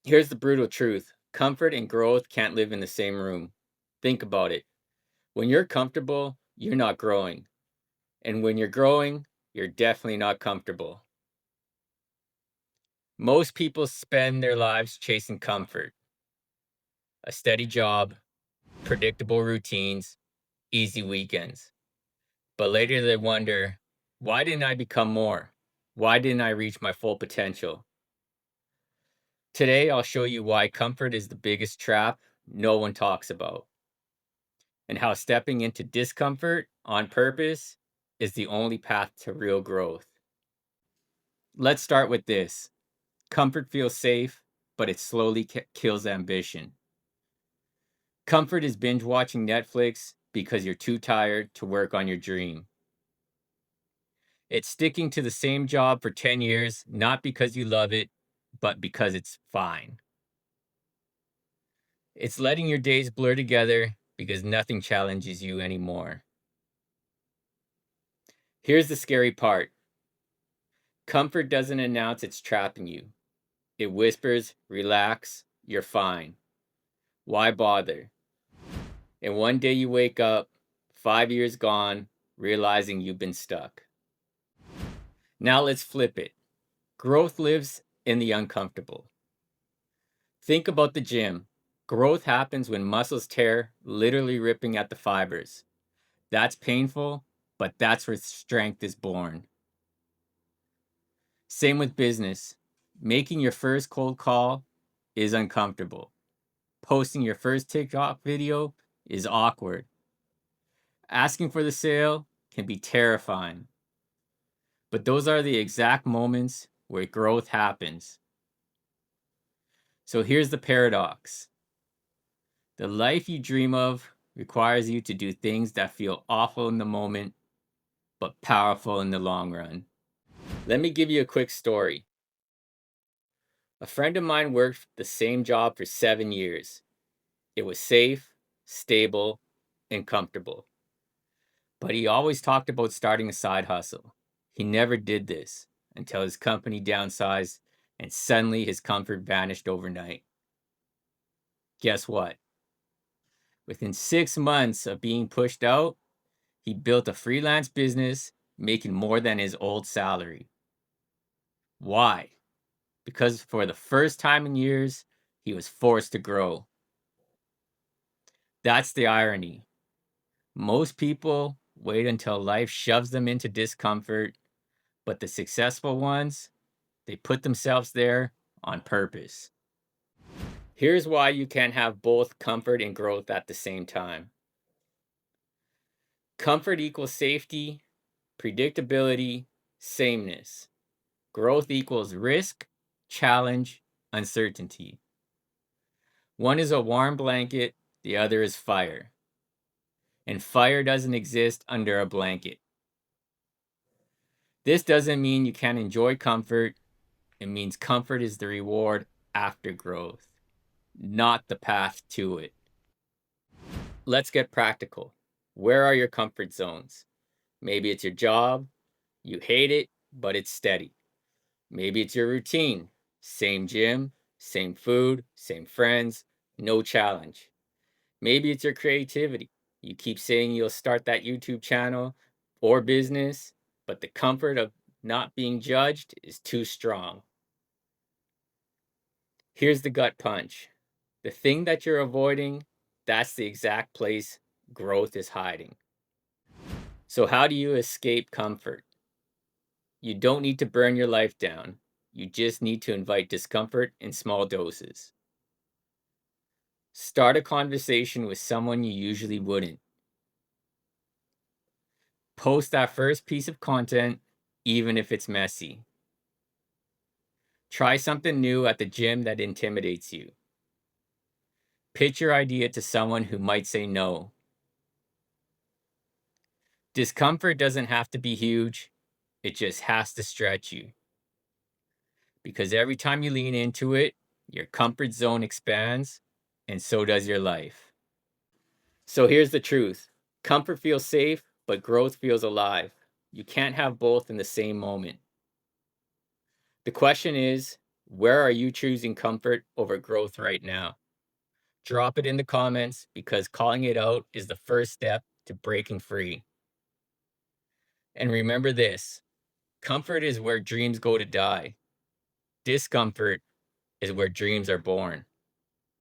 Here's the brutal truth. Comfort and growth can't live in the same room. Think about it. When you're comfortable, you're not growing. And when you're growing, you're definitely not comfortable. Most people spend their lives chasing comfort, a steady job, predictable routines, easy weekends. But later they wonder, why didn't I become more? Why didn't I reach my full potential? Today, I'll show you why comfort is the biggest trap no one talks about, and how stepping into discomfort on purpose is the only path to real growth. Let's start with this. Comfort feels safe, but it slowly kills ambition. Comfort is binge watching Netflix because you're too tired to work on your dream. It's sticking to the same job for 10 years, not because you love it, but because it's fine. It's letting your days blur together because nothing challenges you anymore. Here's the scary part. Comfort doesn't announce it's trapping you. It whispers, relax, you're fine. Why bother? And one day you wake up, 5 years gone, realizing you've been stuck. Now let's flip it. Growth lives in the uncomfortable. Think about the gym. Growth happens when muscles tear, literally ripping at the fibers. That's painful, but that's where strength is born. Same with business. Making your first cold call is uncomfortable. Posting your first TikTok video is awkward. Asking for the sale can be terrifying. But those are the exact moments where growth happens. So here's the paradox. The life you dream of requires you to do things that feel awful in the moment, but powerful in the long run. Let me give you a quick story. A friend of mine worked the same job for 7 years. It was safe, stable, and comfortable. But he always talked about starting a side hustle. He never did this until his company downsized and suddenly his comfort vanished overnight. Guess what? Within 6 months of being pushed out, he built a freelance business making more than his old salary. Why? Because for the first time in years, he was forced to grow. That's the irony. Most people wait until life shoves them into discomfort, but the successful ones, they put themselves there on purpose. Here's why you can't have both comfort and growth at the same time. Comfort equals safety, predictability, sameness. Growth equals risk, challenge, uncertainty. One is a warm blanket, the other is fire. And fire doesn't exist under a blanket. This doesn't mean you can't enjoy comfort. It means comfort is the reward after growth, not the path to it. Let's get practical. Where are your comfort zones? Maybe it's your job. You hate it, but it's steady. Maybe it's your routine. Same gym, same food, same friends, no challenge. Maybe it's your creativity. You keep saying you'll start that YouTube channel or business, but the comfort of not being judged is too strong. Here's the gut punch. The thing that you're avoiding, that's the exact place growth is hiding. So, how do you escape comfort? You don't need to burn your life down. You just need to invite discomfort in small doses. Start a conversation with someone you usually wouldn't. Post that first piece of content, even if it's messy. Try something new at the gym that intimidates you. Pitch your idea to someone who might say no. Discomfort doesn't have to be huge, it just has to stretch you. Because every time you lean into it, your comfort zone expands, and so does your life. So here's the truth. Comfort feels safe, but growth feels alive. You can't have both in the same moment. The question is, Where are you choosing comfort over growth right now? Drop it in the comments because calling it out is the first step to breaking free. And remember this: comfort is where dreams go to die, discomfort is where dreams are born.